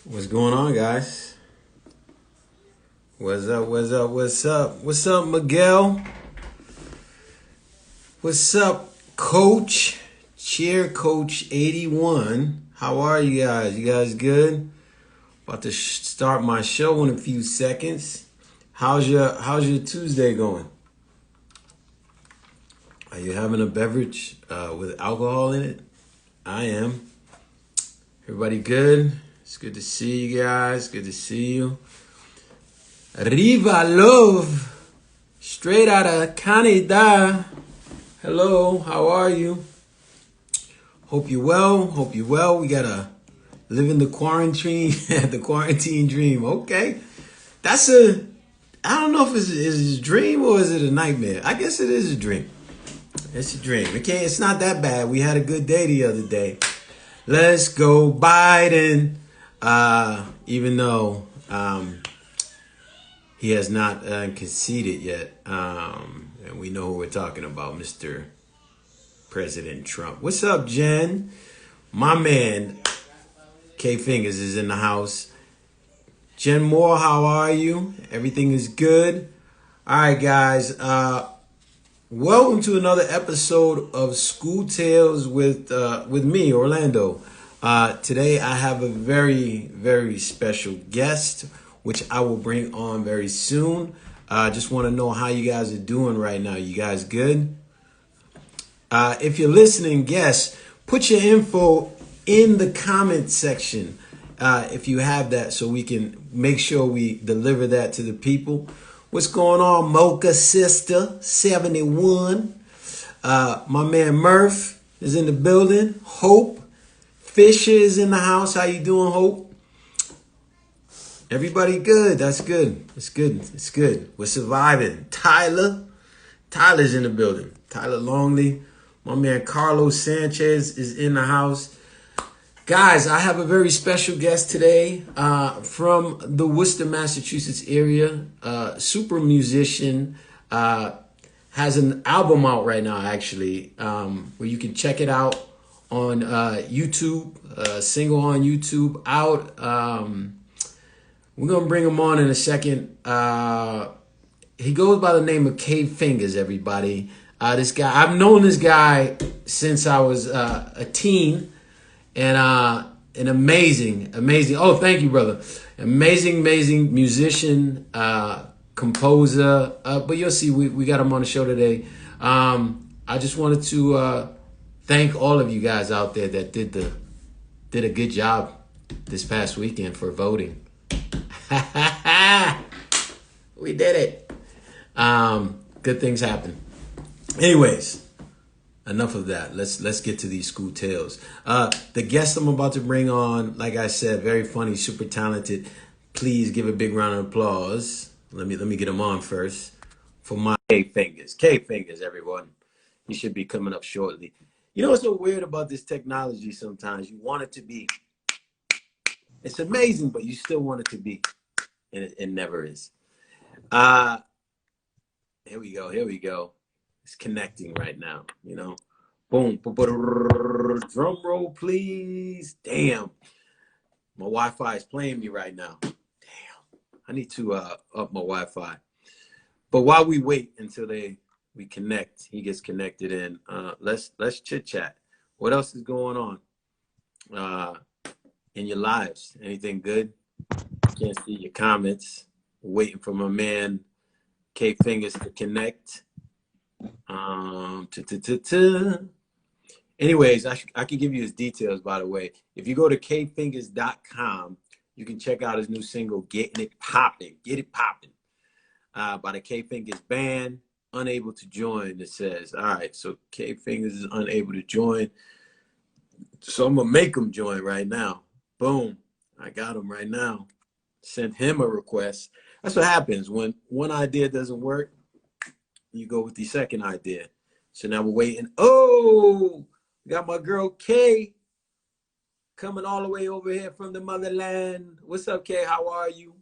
What's going on, guys? What's up? What's up? What's up? What's up, Miguel? What's up, Coach? Cheer Coach 81. How are you guys? You guys good? About to start my show in a few seconds. How's your Tuesday going? Are you having a beverage with alcohol in it? I am. Everybody good? It's good to see you guys. Good to see you. Riva Love. Straight out of Canada. Hello, how are you? Hope you're well. Hope you're well. We gotta live in the quarantine, the quarantine dream. Okay, that's a. I don't know if it's a dream or is it a nightmare. I guess it is a dream. It's a dream. It's not that bad. We had a good day the other day. Let's go Biden. Even though he has not conceded yet, and we know who we're talking about, Mr. President Trump. What's up, Jen? My man, K Fingers, is in the house. Jen Moore, how are you? Everything is good. All right, guys. Welcome to another episode of School Tales with me, Orlando. Today, I have a very, very special guest, which I will bring on very soon. Just want to know how you guys are doing right now. You guys good? If you're listening, guests, put your info in the comment section if you have that, so we can make sure we deliver that to the people. What's going on, Mocha Sister 71? My man Murph is in the building. Hope Fisher is in the house. How you doing, Hope? Everybody good. That's good. It's good. It's good. We're surviving. Tyler's in the building. Tyler Longley. My man Carlos Sanchez is in the house. Guys, I have a very special guest today from the Worcester, Massachusetts area. Super musician. Has an album out right now, actually, where you can check it out on YouTube. Single on YouTube out. We're going to bring him on in a second. He goes by the name of K Fingers, everybody. This guy, I've known this guy since I was a teen, and an amazing. Oh, thank you, brother. Amazing musician, composer. But you'll see, we got him on the show today. I just wanted to thank all of you guys out there that did a good job this past weekend for voting. We did it. Good things happen. Anyways, enough of that. Let's get to these school tales. The guest I'm about to bring on, like I said, very funny, super talented. Please give a big round of applause. Let me get him on first for my K Fingers. K Fingers, everyone. He should be coming up shortly. You know what's so weird about this technology? Sometimes you want it to be. It's amazing, but you still want it to be, and it never is. Here we go. It's connecting right now, you know. Boom. Drum roll, please. Damn. My Wi-Fi is playing me right now. Damn. I need to up my Wi-Fi. But while we wait until we connect, he gets connected in. Let's chit chat. What else is going on in your lives? Anything good? Can't see your comments. Waiting for my man K Fingers to connect. Anyways, I can give you his details, by the way. If you go to kfingers.com, you can check out his new single, Getting It Poppin'. Get It Poppin'. By the K Fingers Band. Unable to join, it says. All right, so K Fingers is unable to join. So I'm going to make him join right now. Boom. I got him right now. Sent him a request. That's what happens when one idea doesn't work. You go with the second idea. So now we're waiting. Oh, we got my girl Kay coming all the way over here from the motherland. What's up, Kay? How are you?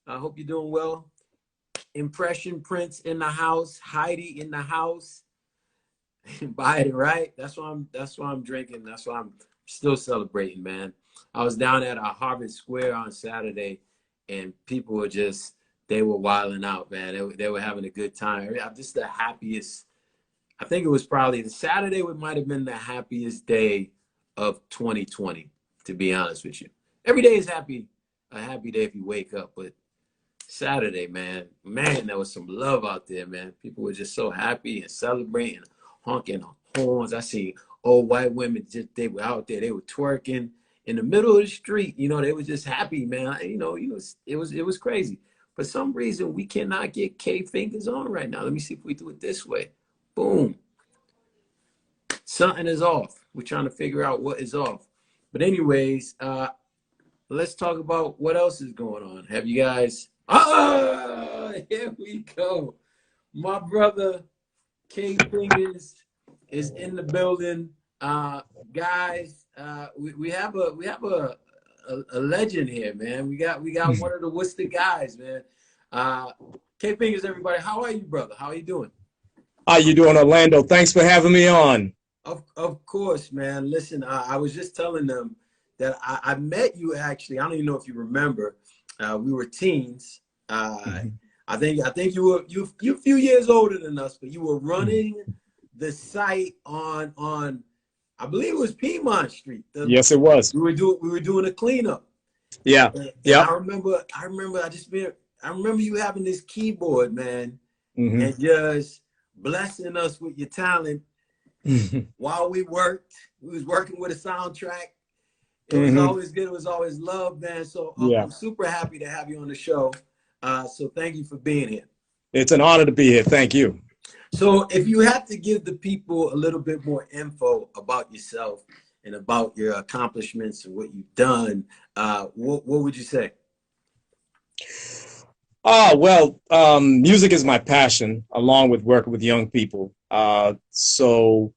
I hope you're doing well. Impression Prince in the house. Heidi in the house. Biden, right? That's why I'm drinking. That's why I'm still celebrating, man. I was down at Harvard Square on Saturday, and people were just, they were wilding out, man. They were having a good time. I'm just the happiest. I think it was probably the Saturday might have been the happiest day of 2020, to be honest with you. Every day is a happy day if you wake up, but Saturday, man, there was some love out there, man. People were just so happy and celebrating, honking horns. I see old white women, they were out there, they were twerking in the middle of the street. You know, they were just happy, man. It was crazy. For some reason, we cannot get K Fingers on right now. Let me see if we do it this way. Boom. Something is off. We're trying to figure out what is off. But anyways, let's talk about what else is going on. Have you guys... here we go. My brother K Fingers is in the building. Guys, we have a legend here, man. We got one of the Worcester guys, man. K Fingers, everybody. How are you, brother? How are you doing? How you doing, Orlando? Thanks for having me on. Of course, man. Listen, I was just telling them that I met you actually. I don't even know if you remember. We were teens. I think you were a few years older than us, but you were running the site on I believe it was Piedmont Street. Yes, it was. We were doing a cleanup. Yeah. Yeah. I remember you having this keyboard, man, and just blessing us with your talent while we worked. We was working with a soundtrack. It was always good. It was always love, man. So I'm super happy to have you on the show. So thank you for being here. It's an honor to be here. Thank you. So if you had to give the people a little bit more info about yourself and about your accomplishments and what you've done, what would you say? Music is my passion, along with working with young people. So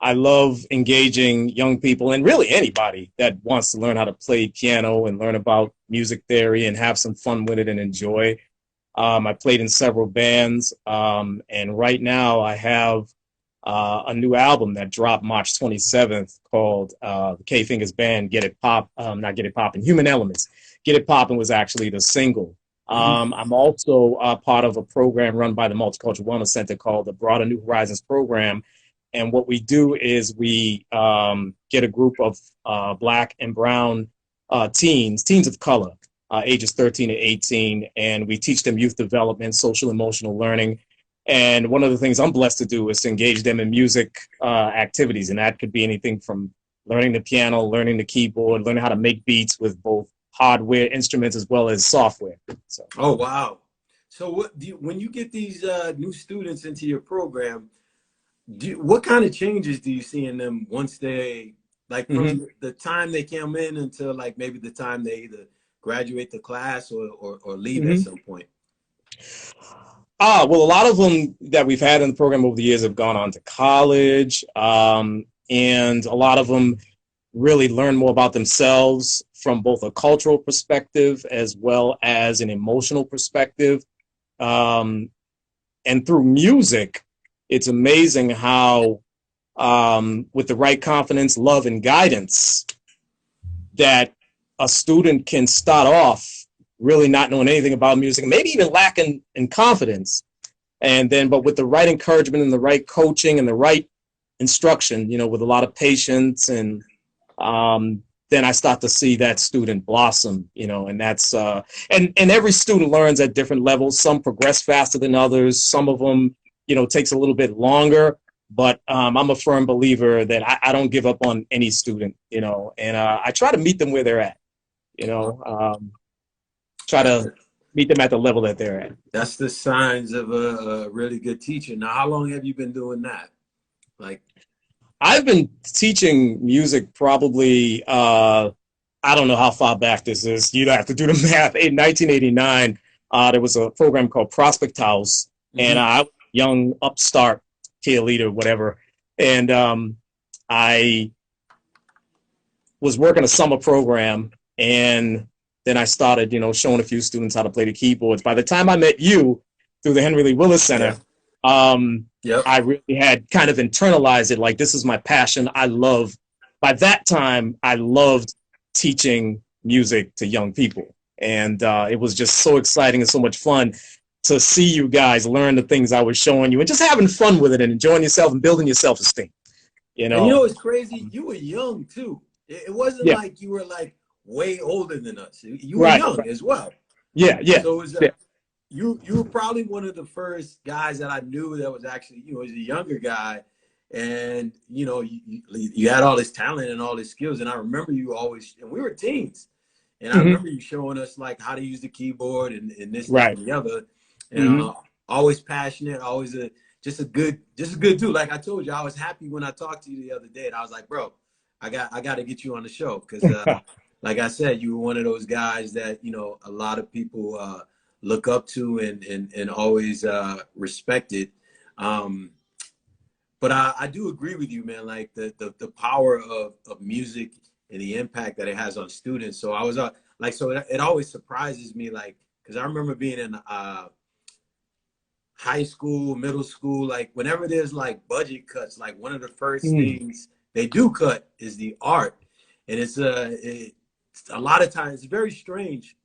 I love engaging young people and really anybody that wants to learn how to play piano and learn about music theory and have some fun with it and enjoy. I played in several bands, and right now I have a new album that dropped March 27th called the K Fingers Band, Get It Pop, not Get It Poppin', Human Elements. Get It Poppin' was actually the single. I'm also part of a program run by the Multicultural Wellness Center called the Broader New Horizons Program. And what we do is we get a group of Black and brown teens of color, ages 13 to 18, and we teach them youth development, social emotional learning. And one of the things I'm blessed to do is to engage them in music activities. And that could be anything from learning the piano, learning the keyboard, learning how to make beats with both hardware instruments as well as software. So. Oh, wow. So when you get these new students into your program, what kind of changes do you see in them once they, like from the time they come in until like maybe the time they either graduate the class or leave at some point? Well, a lot of them that we've had in the program over the years have gone on to college, and a lot of them really learn more about themselves from both a cultural perspective as well as an emotional perspective. And through music, it's amazing how, with the right confidence, love, and guidance, that a student can start off really not knowing anything about music, maybe even lacking in confidence. And then, but with the right encouragement and the right coaching and the right instruction, you know, with a lot of patience, and then I start to see that student blossom, you know, and that's, and every student learns at different levels. Some progress faster than others. Some of them, you know, takes a little bit longer, but I'm a firm believer that I don't give up on any student, you know, and I try to meet them where they're at, you know, try to meet them at the level that they're at. That's the signs of a really good teacher. Now, how long have you been doing that? Like, I've been teaching music probably, I don't know how far back this is. You'd have to do the math. In 1989, there was a program called Prospect House, and I was a young upstart cheerleader, whatever. And I was working a summer program, and then I started, you know, showing a few students how to play the keyboards. By the time I met you through the Henry Lee Willis Center, I really had kind of internalized it. Like, this is my passion. By that time, I loved teaching music to young people. And it was just so exciting and so much fun to see you guys learn the things I was showing you and just having fun with it and enjoying yourself and building your self-esteem. You know, and you know what's crazy? You were young too. It wasn't like you were like way older than us. You were young as well. Yeah, yeah. So it was, you were probably one of the first guys that I knew that was actually, you know, as a younger guy, and you know, you had all this talent and all this skills. And I remember you always, and we were teens, and I remember you showing us like how to use the keyboard and this, that, and the other. And always passionate, always just a good dude. Like I told you, I was happy when I talked to you the other day, and I was like, bro, I got to get you on the show because, like I said, you were one of those guys that, you know, a lot of people look up to and always respected. But I do agree with you, man. Like the power of music and the impact that it has on students. So I was like, so it always surprises me, like, because I remember being in high school, middle school, like whenever there's like budget cuts, like one of the first things they do cut is the art. And it's a lot of times, it's a very strange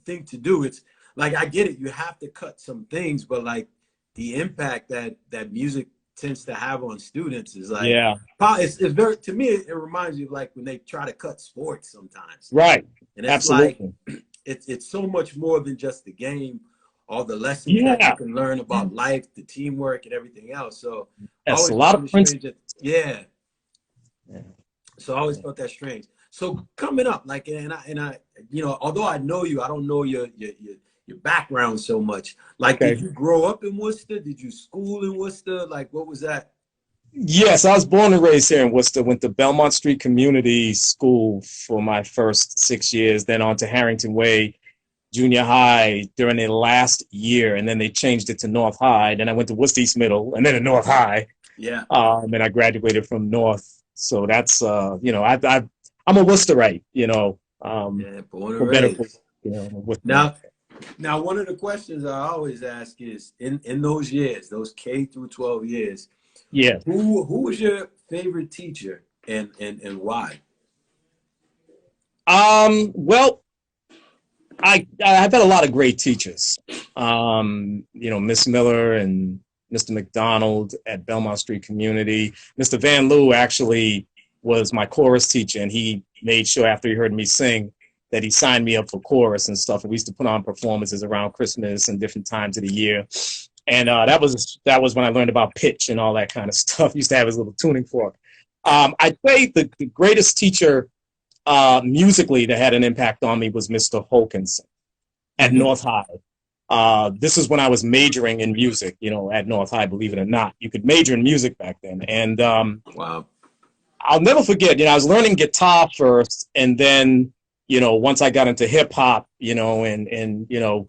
thing to do. It's like, I get it, you have to cut some things, but like the impact that music tends to have on students is like, it's very, to me, it reminds me of like when they try to cut sports sometimes. Right. And it's like, it's so much more than just the game, all the lessons that you can learn about life, the teamwork and everything else. So that's a lot of principles. So I always felt that strange. So coming up, like, and I, you know, although I know you, I don't know your background so much. Like, did you grow up in Worcester? Did you school in Worcester? Like, what was that? Yes, I was born and raised here in Worcester. Went to Belmont Street Community School for my first 6 years, then on to Harrington Way Junior High during the last year, and then they changed it to North High. Then I went to Worcester East Middle, and then to North High. Yeah. And I graduated from North. So that's you know, I'm a Worcesterite, you know. Born and raised. You know, now, one of the questions I always ask is, in those years, those K through 12 years, who was your favorite teacher and why? Well, I've had a lot of great teachers. You know, Miss Miller and Mr. McDonald at Belmont Street Community. Mr. Van Loo actually was my chorus teacher, and he made sure after he heard me sing that he signed me up for chorus and stuff. And we used to put on performances around Christmas and different times of the year. And that was when I learned about pitch and all that kind of stuff. He used to have his little tuning fork. I'd say the greatest teacher musically that had an impact on me was Mr. Holkinson at North High. This is when I was majoring in music, you know, at North High, believe it or not. You could major in music back then. And wow. I'll never forget, you know, I was learning guitar first, and then, you know, once I got into hip hop, you know, and you know,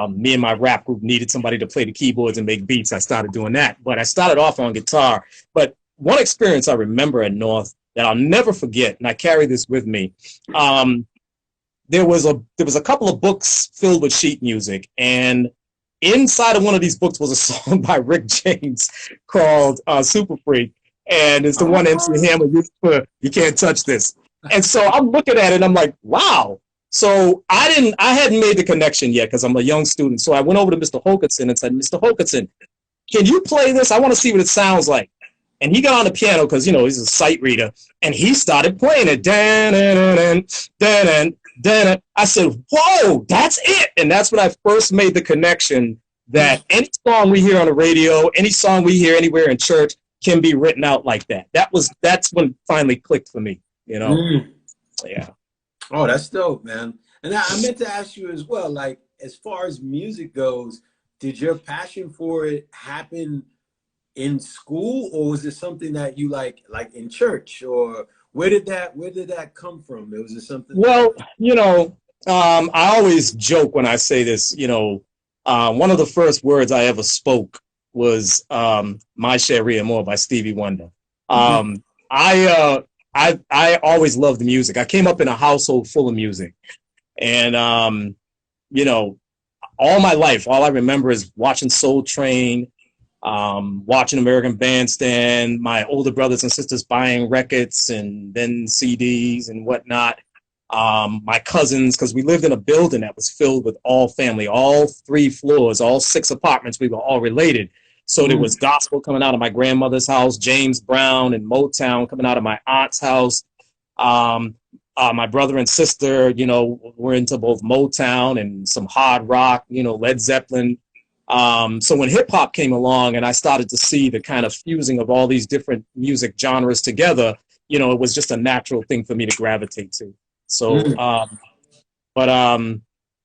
me and my rap group needed somebody to play the keyboards and make beats. I started doing that, but I started off on guitar. But one experience I remember at North that I'll never forget, and I carry this with me. There was a couple of books filled with sheet music, and inside of one of these books was a song by Rick James called Super Freak, and it's the one MC Hammer used for "You Can't Touch This." And so I'm looking at it, and I'm like, wow. So I hadn't made the connection yet because I'm a young student. So I went over to Mr. Holkinson and said, Mr. Holkinson, can you play this? I want to see what it sounds like. And he got on the piano because, you know, he's a sight reader, and he started playing it. I said, whoa, that's it. And that's when I first made the connection that any song we hear on the radio, any song we hear anywhere in church can be written out like that. That's when it finally clicked for me, you know? Yeah. Oh, that's dope, man. And I meant to ask you as well, like, as far as music goes, did your passion for it happen in school, or was it something that you like in church, or where did that come from? Was it something? Well, you know, I always joke when I say this, you know, one of the first words I ever spoke was My Sharia More by Stevie Wonder. I always loved music. I came up in a household full of music, and you know, all my life, all I remember is watching Soul Train, watching American Bandstand, my older brothers and sisters buying records and then CDs and whatnot. My cousins, because we lived in a building that was filled with all family, all 3 floors, all 6 apartments. We were all related. So there was Mm. gospel coming out of my grandmother's house, James Brown and Motown coming out of my aunt's house. Um, my brother and sister, were into both Motown and some hard rock, Led Zeppelin. So when hip hop came along and I started to see the kind of fusing of all these different music genres together, it was just a natural thing for me to gravitate to. So, Mm. but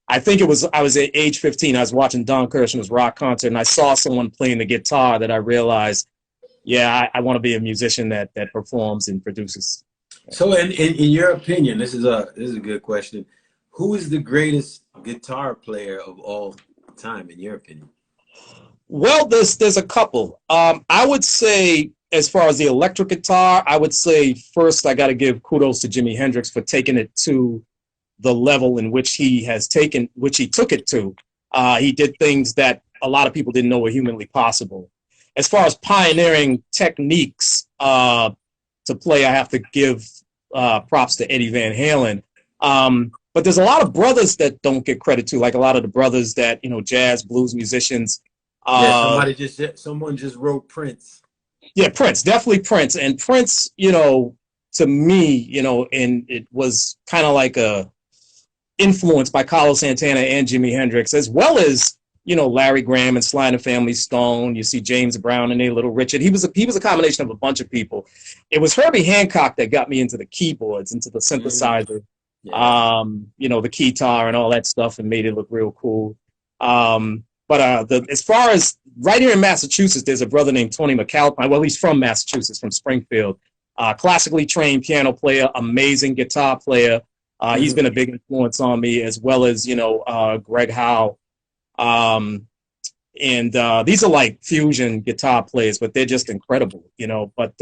I think I was at age 15. I was watching Don Kirshner's rock concert, and I saw someone playing the guitar that I realized, yeah, I want to be a musician that performs and produces. So, in your opinion, this is a good question. Who is the greatest guitar player of all time, in your opinion? Well, there's a couple. I would say, as far as the electric guitar, I would say first I got to give kudos to Jimi Hendrix for taking it to the level in which he took it to. He did things that a lot of people didn't know were humanly possible. As far as pioneering techniques to play, I have to give props to Eddie Van Halen. But there's a lot of brothers that don't get credit to, like a lot of the brothers that, jazz, blues musicians. Yeah, Uh, someone just wrote Prince. yeah, Prince, definitely Prince. And Prince, to me, and it was kind of like a influenced by Carlos Santana and Jimi Hendrix, as well as Larry Graham and Sly and the Family Stone. You see James Brown and A Little Richard. He was a combination of a bunch of people. It was Herbie Hancock that got me into the keyboards, into the synthesizer, Yeah. the keytar and all that stuff, and made it look real cool. But as far as right here in Massachusetts, there's a brother named Tony McAlpine. Well, he's from Massachusetts, from Springfield. Classically trained piano player, amazing guitar player. He's been a big influence on me, as well as Greg Howe. And these are like fusion guitar players, but they're just incredible, But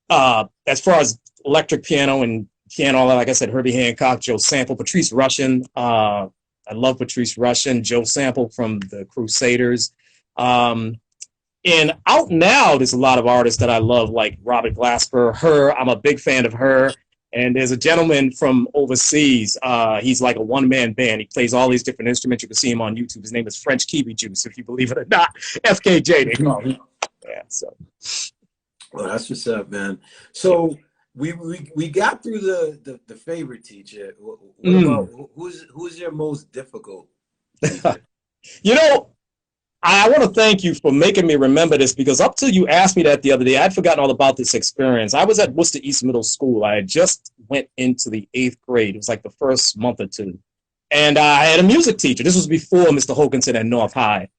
as far as electric piano and piano, like I said, Herbie Hancock, Joe Sample, Patrice Rushen. I love Patrice Rushen, Joe Sample from the Crusaders. And out now, there's a lot of artists that I love, like Robert Glasper, Her. I'm a big fan of Her. And there's a gentleman from overseas. He's like a one-man band. He plays all these different instruments. You can see him on YouTube. His name is French Kiwi Juice, if you believe it or not. FKJ, they call him. Yeah, so. Well, that's what's up, man. So we got through the favorite teacher. What about who's your most difficult teacher? I want to thank you for making me remember this, because up till you asked me that the other day, I'd forgotten all about this experience. I was at Worcester East Middle School. I had just went into the 8th grade. It was like the first month or two. And I had a music teacher. This was before Mr. Hokinson at North High.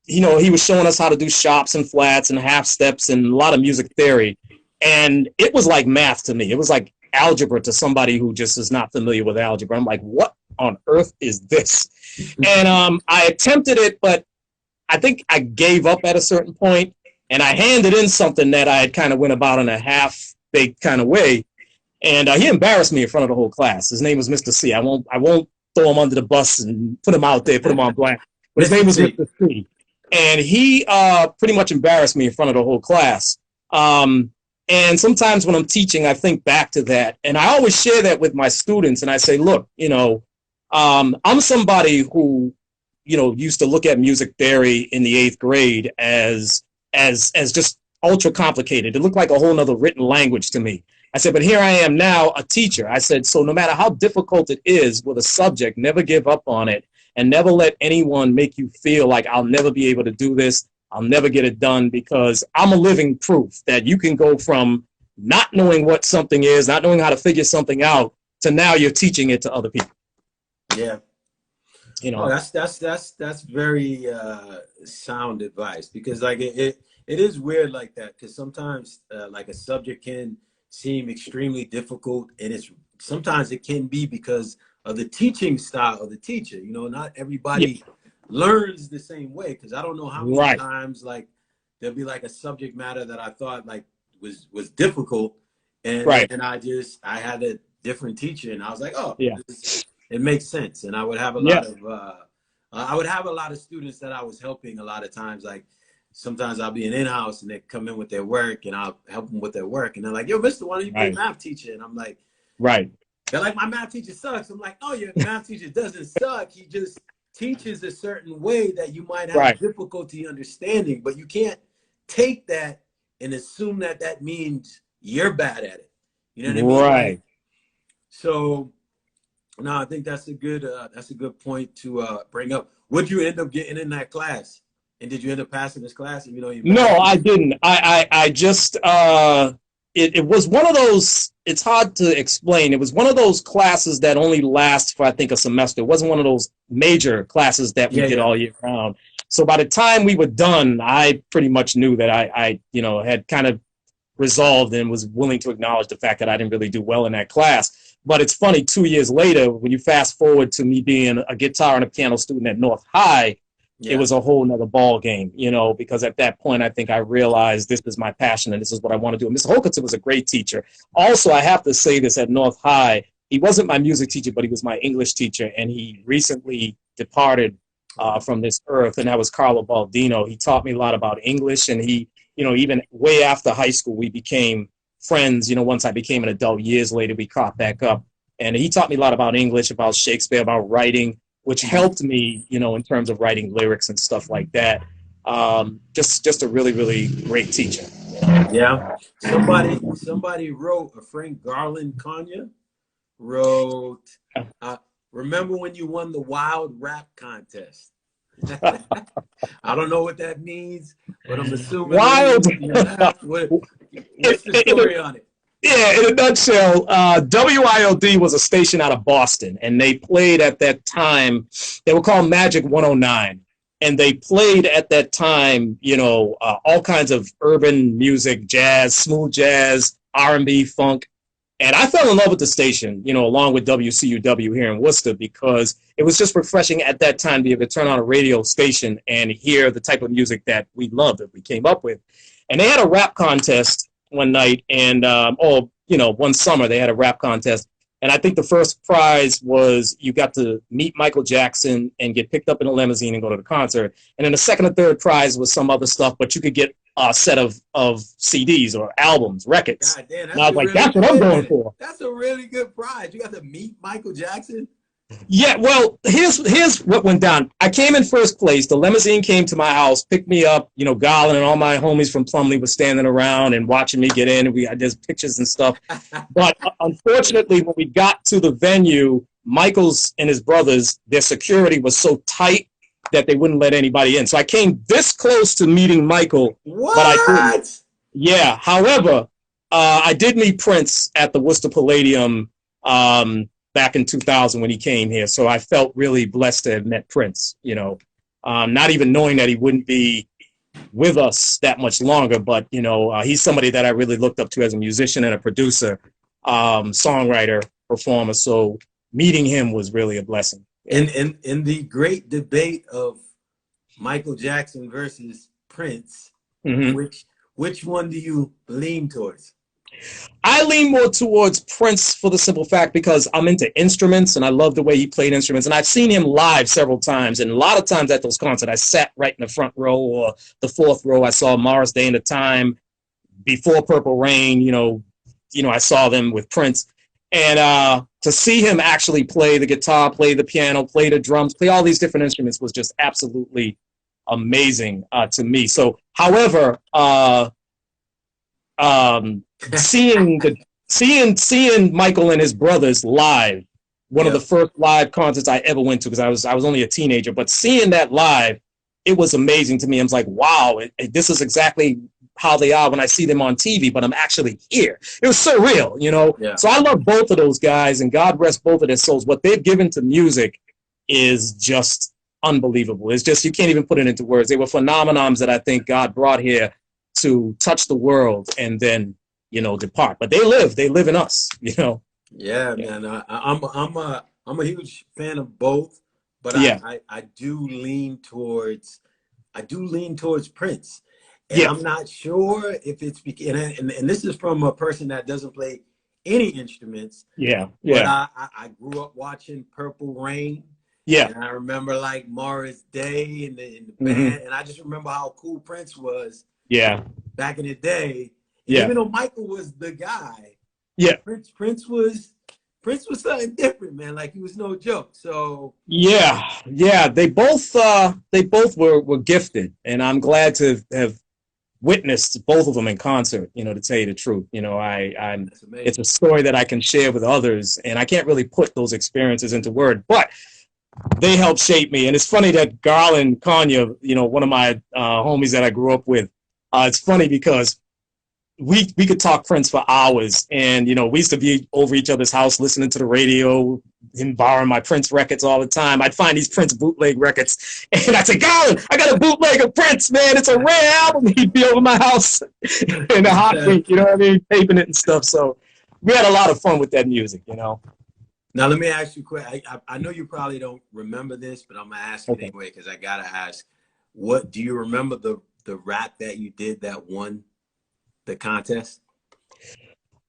He was showing us how to do sharps and flats and half steps and a lot of music theory. And it was like math to me. It was like algebra to somebody who just is not familiar with algebra. I'm like, what on earth is this? And I attempted it, but I think I gave up at a certain point, and I handed in something that I had kind of went about in a half-baked kind of way. And he embarrassed me in front of the whole class. His name was Mr. C. I won't throw him under the bus and put him out there, put him on blast. But his name was Mr. C. And he pretty much embarrassed me in front of the whole class. And sometimes when I'm teaching, I think back to that. And I always share that with my students. And I say, look, I'm somebody who, used to look at music theory in the 8th grade as just ultra complicated. It looked like a whole nother written language to me. I said, but here I am now, a teacher. I said, so no matter how difficult it is with a subject, never give up on it, and never let anyone make you feel like I'll never be able to do this. I'll never get it done, because I'm a living proof that you can go from not knowing what something is, not knowing how to figure something out, to now you're teaching it to other people. Yeah. That's very sound advice, because like it is weird like that, because sometimes like a subject can seem extremely difficult, and sometimes it can be because of the teaching style of the teacher. Not everybody learns the same way, because I don't know how many times like there'll be like a subject matter that I thought like was difficult, and I had a different teacher, and I was like, oh yeah, it makes sense. And I would have a lot of students that I was helping a lot of times, like sometimes I'll be in house and they come in with their work and I'll help them with their work. And they're like, yo, Mister, why don't you be a Right. math teacher? And I'm like, Right. they're like, my math teacher sucks. I'm like, oh, your math teacher doesn't suck. He just teaches a certain way that you might have Right. difficulty understanding, but you can't take that and assume that that means you're bad at it. You know what I mean? Right. Like, so no, I think that's a good point to bring up. Would you end up getting in that class? And did you end up passing this class? Even though you No, I didn't. I just it was one of those, it's hard to explain. It was one of those classes that only lasts for I think a semester. It wasn't one of those major classes that we did all year round. So by the time we were done, I pretty much knew that I you know, had kind of resolved and was willing to acknowledge the fact that I didn't really do well in that class. But it's funny, 2 years later, when you fast forward to me being a guitar and a piano student at North High, it was a whole nother ball game, you know, because at that point, I think I realized this is my passion and this is what I want to do. And Mr. Hokanson was a great teacher. Also, I have to say this, at North High, he wasn't my music teacher, but he was my English teacher. And he recently departed from this earth, and that was Carlo Baldino. He taught me a lot about English, and he, you know, even way after high school, we became friends. You know, once I became an adult, years later, we caught back up. And he taught me a lot about English, about Shakespeare, about writing, which helped me, you know, in terms of writing lyrics and stuff like that. Just a really, really great teacher. Yeah. Somebody wrote, a Frank Garland Kanye wrote, remember when you won the Wild Rap Contest? I don't know what that means, but I'm assuming Wild. What's the story on it? Yeah, in a nutshell, WILD was a station out of Boston, and they played at that time, they were called Magic 109, and they played at that time, you know, all kinds of urban music, jazz, smooth jazz, R&B, funk, and I fell in love with the station, you know, along with WCUW here in Worcester, because it was just refreshing at that time to be able to turn on a radio station and hear the type of music that we loved, that we came up with. And they had a rap contest one night, and you know, one summer they had a rap contest, and I think the first prize was you got to meet Michael Jackson and get picked up in a limousine and go to the concert, and then the second or third prize was some other stuff, but you could get a set of CDs or albums, records. God damn, and I was like, that's what I'm going for. That's a really good prize. You got to meet Michael Jackson. Yeah, well, here's what went down. I came in first place. The limousine came to my house, picked me up. You know, Garland and all my homies from Plumlee were standing around and watching me get in. There's pictures and stuff. But unfortunately, when we got to the venue, Michael's and his brothers, their security was so tight that they wouldn't let anybody in. So I came this close to meeting Michael. What? But I didn't. Yeah. However, I did meet Prince at the Worcester Palladium back in 2000 when he came here. So I felt really blessed to have met Prince, you know, not even knowing that he wouldn't be with us that much longer. But, you know, he's somebody that I really looked up to as a musician and a producer, songwriter, performer. So meeting him was really a blessing. In the great debate of Michael Jackson versus Prince, which one do you lean towards? I lean more towards Prince for the simple fact because I'm into instruments and I love the way he played instruments. And I've seen him live several times. And a lot of times at those concerts, I sat right in the front row or the fourth row. I saw Morris Day and the Time before Purple Rain. You know, I saw them with Prince. And to see him actually play the guitar, play the piano, play the drums, play all these different instruments was just absolutely amazing to me. So, however, seeing Michael and his brothers live, one of the first live concerts I ever went to, because I was only a teenager, but seeing that live, it was amazing to me. I was like, wow, this is exactly how they are when I see them on TV, but I'm actually here. It was surreal, you know? Yeah. So I love both of those guys, and God rest both of their souls. What they've given to music is just unbelievable. It's just, you can't even put it into words. They were phenomenons that I think God brought here to touch the world and then, you know, depart. But they live in us, you know? Yeah, man. I'm a huge fan of both, but I do lean towards Prince. And I'm not sure if it's and this is from a person that doesn't play any instruments. Yeah. But I grew up watching Purple Rain. Yeah. And I remember like Morris Day in the Hmm. band, and I just remember how cool Prince was Yeah. back in the day. And Yeah. even though Michael was the guy, Yeah. Prince was something different, man. Like he was no joke. So Yeah. Yeah. They both were gifted, and I'm glad to have witnessed both of them in concert, you know, to tell you the truth. You know, I'm that's it's amazing. a story that I can share with others, and I can't really put those experiences into word, but they helped shape me. And it's funny that Garland Konya, you know, one of my homies that I grew up with, it's funny because we could talk Prince for hours, and you know, we used to be over each other's house listening to the radio, him borrowing my Prince records all the time. I'd find these Prince bootleg records, and I'd say, "Garland, I got a bootleg of Prince, man. It's a rare album." He'd be over my house in a heartbeat, you know what I mean, taping it and stuff. So we had a lot of fun with that music, you know. Now let me ask you a quick. I know you probably don't remember this, but I'm gonna ask it Okay. anyway because I gotta ask. What do you remember the rap that you did that won the contest?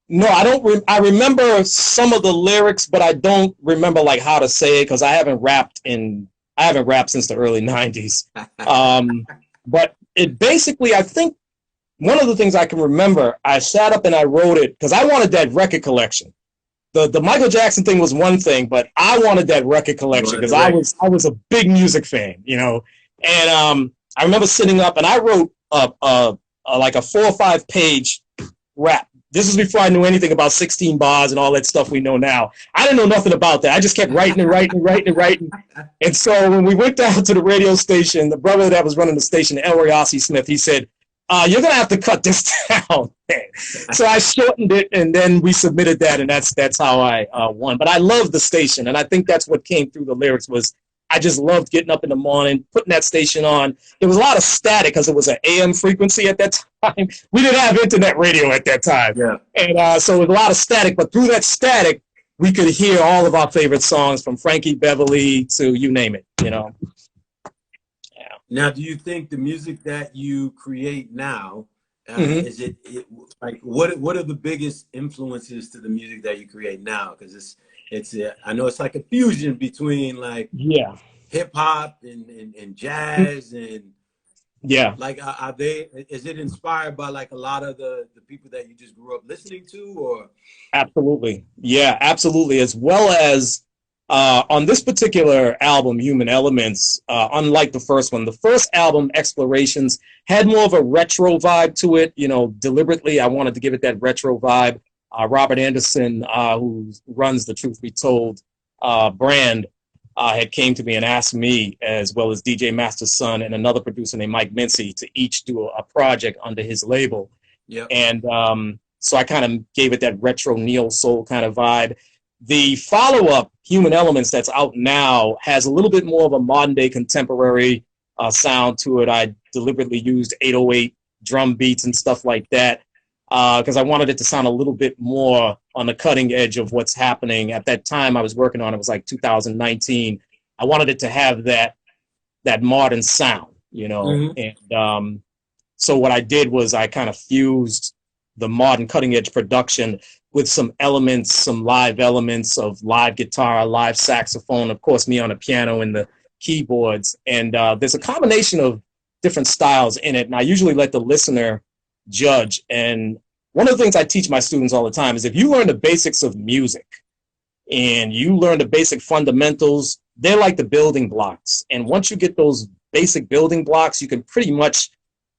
No, I don't. I remember some of the lyrics, but I don't remember like how to say it because I haven't rapped since the early '90s. Um, but it basically, I think one of the things I can remember, I sat up and I wrote it because I wanted that record collection. The Michael Jackson thing was one thing, but I wanted that record You collection wanted because the record. I was a big music fan, you know. And I remember sitting up and I wrote like a 4 or 5 page rap. This is before I knew anything about 16 bars and all that stuff we know now. I didn't know nothing about that. I just kept writing and writing and writing and writing. And so when we went down to the radio station, the brother that was running the station, Elroy Ossie Smith, he said, "You're gonna have to cut this down." So I shortened it, and then we submitted that, and that's how I won. But I love the station, and I think that's what came through the lyrics was I just loved getting up in the morning, putting that station on. There was a lot of static because it was an AM frequency at that time. We didn't have internet radio at that time, Yeah. and so it was a lot of static. But through that static, we could hear all of our favorite songs from Frankie Beverly to you name it. You know. Yeah. Now, do you think the music that you create now Mm-hmm. is it like what are the biggest influences to the music that you create now? Because I know it's like a fusion between like Yeah. hip hop and jazz and Yeah. like are they is it inspired by like a lot of the people that you just grew up listening to or Absolutely. Yeah, absolutely. As well as on this particular album, Human Elements, unlike the first album, Explorations, had more of a retro vibe to it. You know, deliberately, I wanted to give it that retro vibe. Robert Anderson, who runs the Truth Be Told brand, had came to me and asked me, as well as DJ Master's son and another producer named Mike Mincy, to each do a project under his label. yeah. And so I kind of gave it that retro neo soul kind of vibe. The follow-up, Human Elements, that's out now, has a little bit more of a modern-day contemporary sound to it. I deliberately used 808 drum beats and stuff like that because I wanted it to sound a little bit more on the cutting edge of what's happening. At that time I was working on it was like 2019. I wanted it to have that modern sound, you know. Mm-hmm. And so what I did was I kind of fused the modern cutting edge production with some elements, some live elements of live guitar, live saxophone, of course, me on the piano and the keyboards. And there's a combination of different styles in it. And I usually let the listener judge. And one of the things I teach my students all the time is if you learn the basics of music and you learn the basic fundamentals, they're like the building blocks. And once you get those basic building blocks, you can pretty much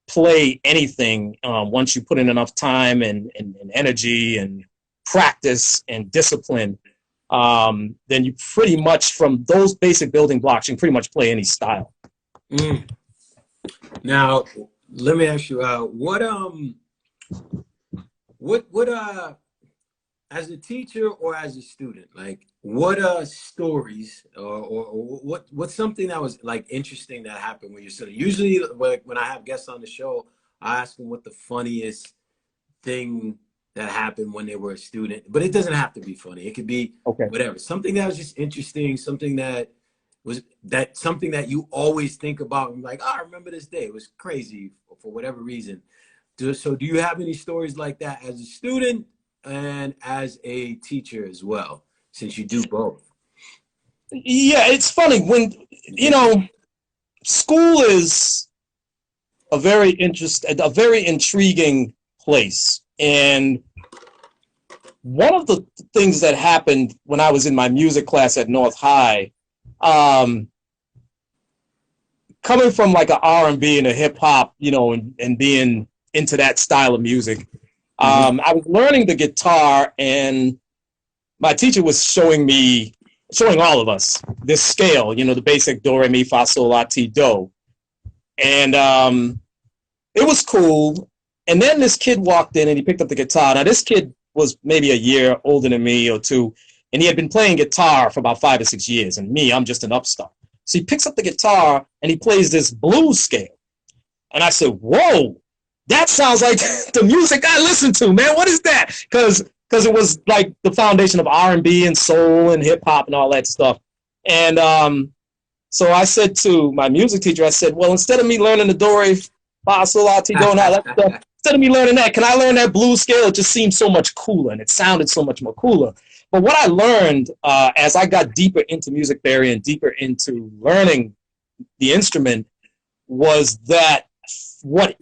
play anything once you put in enough time and energy and practice and discipline. Then you pretty much, from those basic building blocks, you can pretty much play any style. Mm. Now, let me ask you, what as a teacher or as a student, like what stories or what's something that was like interesting that happened when you're studying? Usually, when I have guests on the show, I ask them what the funniest thing that happened when they were a student, but it doesn't have to be funny. It could be Okay. whatever, something that was just interesting, something that you always think about and like, oh, I remember this day. It was crazy for whatever reason. So do you have any stories like that as a student and as a teacher as well, since you do both? Yeah, it's funny when, you know, school is a very intriguing place. And one of the things that happened when I was in my music class at North High, um, coming from like a R&B and a hip hop, you know, and being into that style of music, Hmm. I was learning the guitar, and my teacher was showing all of us this scale, you know, the basic do, re, mi, fa, sol, la, ti, do. And it was cool. And then this kid walked in and he picked up the guitar. Now, this kid was maybe a year older than me or two, and he had been playing guitar for about 5 or 6 years. And me, I'm just an upstart. So he picks up the guitar and he plays this blues scale. And I said, whoa, that sounds like the music I listen to, man. What is that? Because it was like the foundation of R&B and soul and hip hop and all that stuff. And so I said to my music teacher, I said, well, instead of me learning the do, re, fa, sol, la, ti, do, and all that stuff, instead of me learning that, can I learn that blues scale? It just seemed so much cooler and it sounded so much more cooler. But what I learned as I got deeper into music theory and deeper into learning the instrument was that what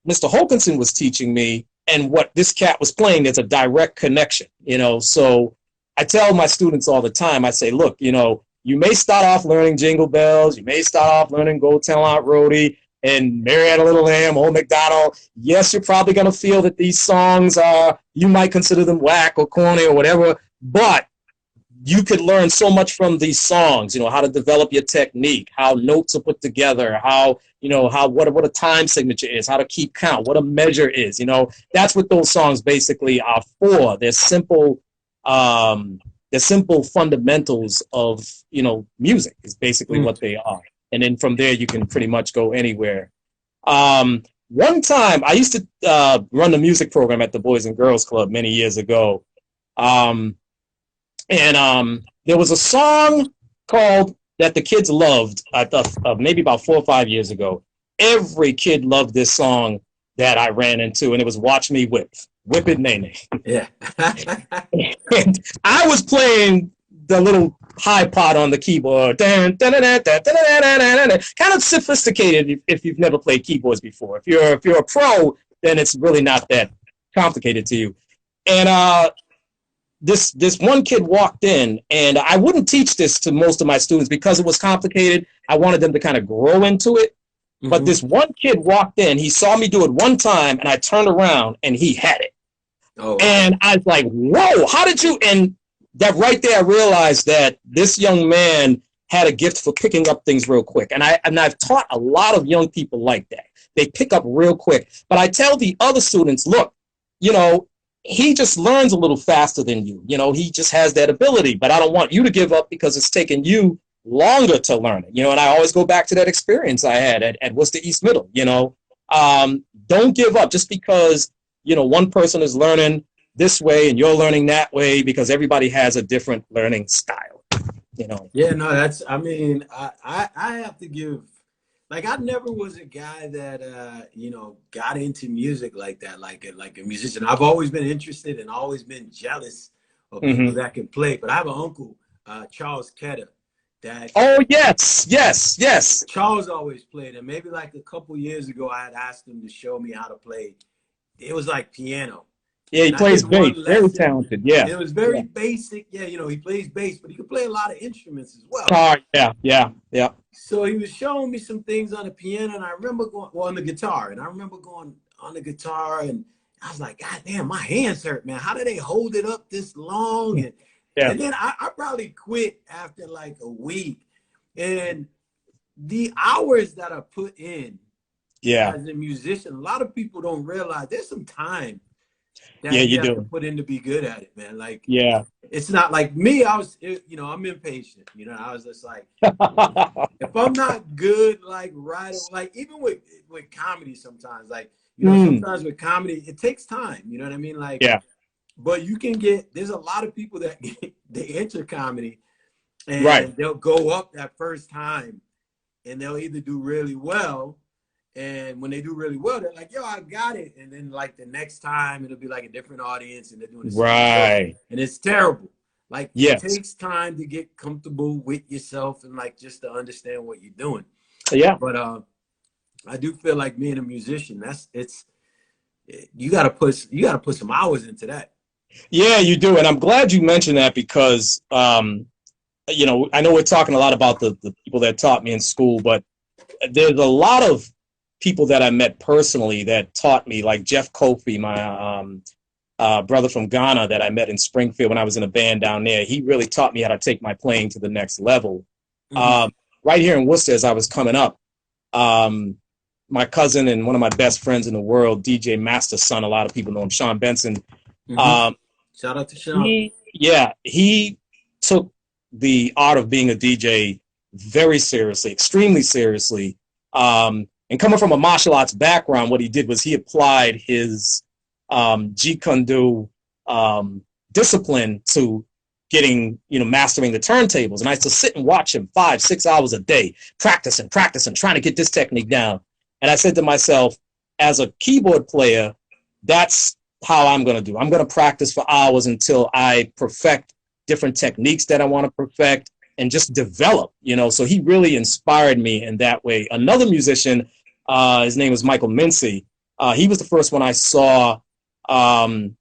Mr. Hokanson was teaching me and what this cat was playing, there's a direct connection, you know. So I tell my students all the time, I say, look, you know, you may start off learning Jingle Bells, you may start off learning Go Tell Aunt Rhody and Mary Had a Little Lamb, Old MacDonald. Yes, you're probably going to feel that these songs are, you might consider them whack or corny or whatever, but you could learn so much from these songs, you know, how to develop your technique, how notes are put together, how, you know, how, what a time signature is, how to keep count, what a measure is, you know, that's what those songs basically are for. They're simple fundamentals of, you know, music is basically what they are. And then from there, you can pretty much go anywhere. One time I used to run the music program at the Boys and Girls Club many years ago. Um, and there was a song called that the kids loved. I thought maybe about 4 or 5 years ago. Every kid loved this song that I ran into, and it was "Watch Me Whip," Whip It Nene. Yeah. And I was playing the little high pot on the keyboard, kind of sophisticated if you've never played keyboards before. If you're a pro, then it's really not that complicated to you. And this one kid walked in, and I wouldn't teach this to most of my students because it was complicated. I wanted them to kind of grow into it. But Hmm. this one kid walked in, he saw me do it one time, and I turned around and he had it. Oh wow. And I was like, whoa, how did you? And that right there, I realized that this young man had a gift for picking up things real quick. And I've taught a lot of young people like that. They pick up real quick. But I tell the other students, look, you know, he just learns a little faster than you. You know, he just has that ability. But I don't want you to give up because it's taken you longer to learn it. You know, and I always go back to that experience I had at Worcester East Middle. You know, don't give up just because, you know, one person is learning this way and you're learning that way, because everybody has a different learning style, you know. Yeah, no, that's, I mean, I have to give, like, I never was a guy that, you know, got into music like that, like a musician. I've always been interested and always been jealous of people Mm-hmm. that can play. But I have an uncle, Charles Ketter, that Oh, yes, yes, yes. Charles always played. And maybe like a couple years ago, I had asked him to show me how to play. It was like piano. Yeah, he And I plays did bass. one Very lesson, talented. Yeah, and it was yeah. very basic. Yeah, you know, he plays bass, but he could play a lot of instruments as well. Car. Yeah, yeah, yeah. So he was showing me some things on the piano, and I remember going, well, on the guitar, and I remember going on the guitar, and I was like, God damn, my hands hurt, man. How do they hold it up this long? Yeah, And then I probably quit after like a week. And the hours that I put in yeah, as a musician, a lot of people don't realize there's some time yeah. that you You have to do. put in to be good at it, man. Like, Yeah. it's not like me. You know, I'm impatient. You know, I was just like, if I'm not good, like right, like even with comedy, sometimes, like, you know, Mm, sometimes with comedy, it takes time. You know what I mean? Like, yeah. but you can get. There's a lot of people that they enter comedy Right. and they'll go up that first time, and they'll either do really well. And when they do really well, they're like, yo, I got it. And then like the next time it'll be like a different audience and they're doing the same joke. Right. And it's terrible. Like it Yes. takes time to get comfortable with yourself and like just to understand what you're doing. Yeah. But I do feel like being a musician, you gotta put some hours into that. Yeah, you do. And I'm glad you mentioned that because, I know we're talking a lot about the people that taught me in school, but there's a lot of people that I met personally that taught me, like Jeff Kofi, my brother from Ghana that I met in Springfield when I was in a band down there. He really taught me how to take my playing to the next level. Mm-hmm. Right here in Worcester, as I was coming up, um, my cousin and one of my best friends in the world, DJ Master Son, a lot of people know him, Sean Benson. Mm-hmm. Um, Shout out to Sean. he took the art of being a DJ very seriously, extremely seriously. And coming from a martial arts background, what he did was he applied his Jeet Kune Do discipline to mastering the turntables. And I used to sit and watch him 5-6 hours a day, practicing, trying to get this technique down. And I said to myself, as a keyboard player, that's how I'm going to do. I'm going to practice for hours until I perfect different techniques that I want to perfect and just develop, So he really inspired me in that way. Another musician, his name was Michael Mincy. He was the first one I saw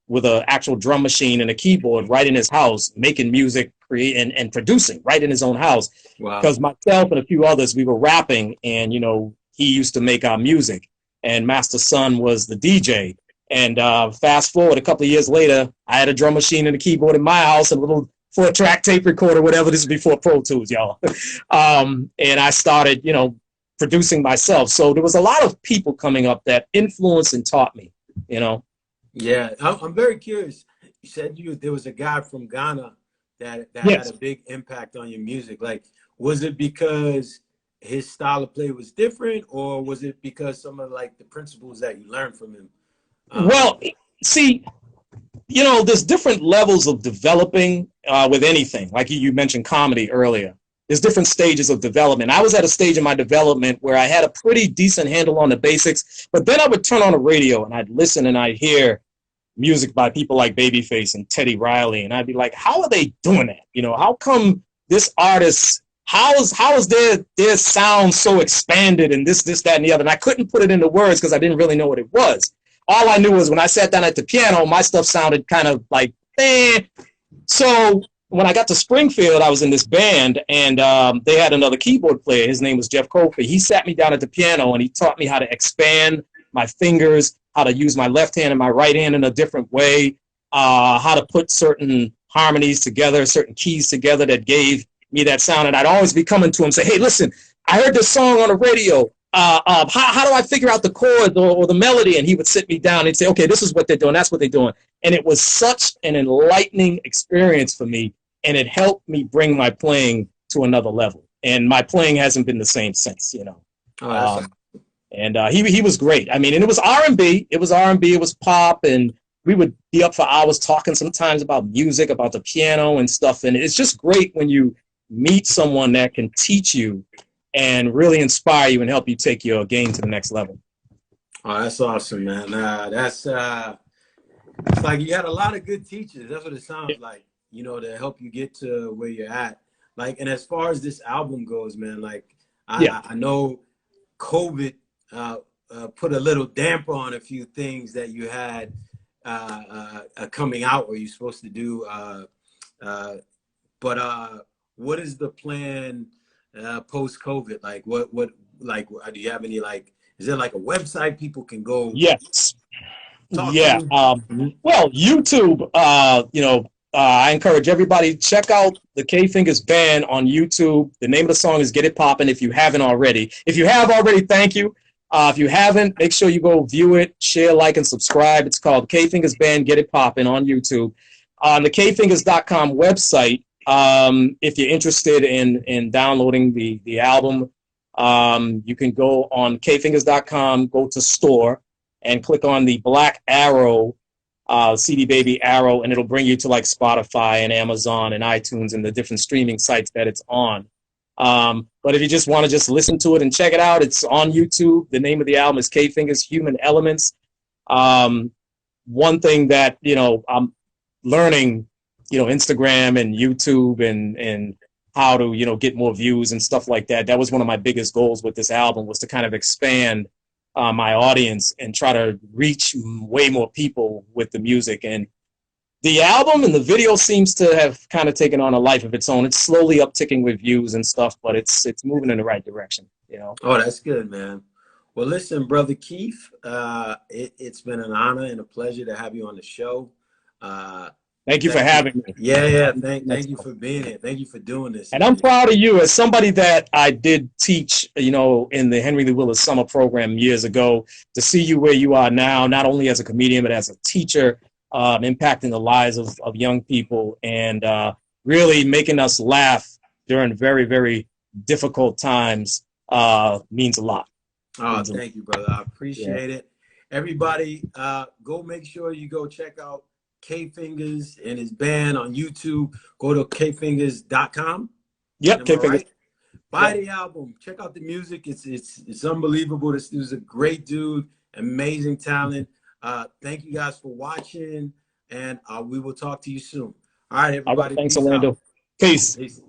with an actual drum machine and a keyboard right in his house, making music, creating and producing right in his own house. Wow. Because myself and a few others, we were rapping, and he used to make our music, and Master Son was the DJ. And fast forward a couple of years later, I had a drum machine and a keyboard in my house, and a little 4-track tape recorder, whatever. This is before Pro Tools, y'all. And I started, producing myself. So there was a lot of people coming up that influenced and taught me, Yeah, I'm very curious. You said there was a guy from Ghana that Yes. had a big impact on your music. Like, was it because his style of play was different, or was it because some of like the principles that you learned from him? Well, see, there's different levels of developing with anything. Like you mentioned comedy earlier. There's different stages of development. I was at a stage in my development where I had a pretty decent handle on the basics, but then I would turn on the radio and I'd listen and I'd hear music by people like Babyface and Teddy Riley, and I'd be like, how are they doing that? How come this artist, how is their sound so expanded and this, that, and the other? And I couldn't put it into words because I didn't really know what it was. All I knew was when I sat down at the piano, my stuff sounded kind of like, eh. So when I got to Springfield, I was in this band, and they had another keyboard player. His name was Jeff Kofi. He sat me down at the piano, and he taught me how to expand my fingers, how to use my left hand and my right hand in a different way, how to put certain harmonies together, certain keys together that gave me that sound. And I'd always be coming to him and say, hey, listen, I heard this song on the radio. How do I figure out the chords or the melody? And he would sit me down and he'd say, okay, this is what they're doing. That's what they're doing. And it was such an enlightening experience for me. And it helped me bring my playing to another level. And my playing hasn't been the same since, And he was great. I mean, and it was R&B. It was pop. And we would be up for hours talking sometimes about music, about the piano and stuff. And it's just great when you meet someone that can teach you and really inspire you and help you take your game to the next level. Oh, that's awesome, man. It's like you had a lot of good teachers. That's what it sounds like, to help you get to where you're at. Like, and as far as this album goes, man, like I know COVID put a little damper on a few things that you had coming out or you're supposed to do. But what is the plan post-COVID? Like do you have any, is there like a website people can go? Yes. Yeah. Well, YouTube, I encourage everybody to check out the K Fingers Band on YouTube. The name of the song is Get It Poppin' if you haven't already. If you have already, thank you. If you haven't, make sure you go view it, share, like, and subscribe. It's called K Fingers Band Get It Poppin' on YouTube. On the kfingers.com website, if you're interested in downloading the album, you can go on kfingers.com, go to store, and click on the black arrow, CD Baby arrow, and it'll bring you to like Spotify and Amazon and iTunes and the different streaming sites that it's on. But if you just want to just listen to it and check it out, it's on YouTube. The name of the album is K Fingers Human Elements. One thing that, I'm learning Instagram and YouTube and how to, get more views and stuff like that. That was one of my biggest goals with this album, was to kind of expand my audience and try to reach way more people with the music. And the album and the video seems to have kind of taken on a life of its own. It's slowly upticking with views and stuff, but it's moving in the right direction, Oh, that's good, man. Well, listen, brother Keith, it's been an honor and a pleasure to have you on the show. Thank you for having me. Yeah. Thank you for being here. Thank you for doing this. And I'm proud of you as somebody that I did teach, in the Henry Lee Willis summer program years ago, to see you where you are now, not only as a comedian, but as a teacher, impacting the lives of young people and really making us laugh during very, very difficult times means a lot. Oh, thank you, brother. I appreciate it. Everybody, go make sure you go check out K Fingers and his band on YouTube. Go to kfingers.com. Yep, K Fingers. Right? Buy the album. Check out the music. It's unbelievable. This dude's a great dude, amazing talent. Thank you guys for watching, and we will talk to you soon. All right, everybody. All right, thanks, Orlando. Peace.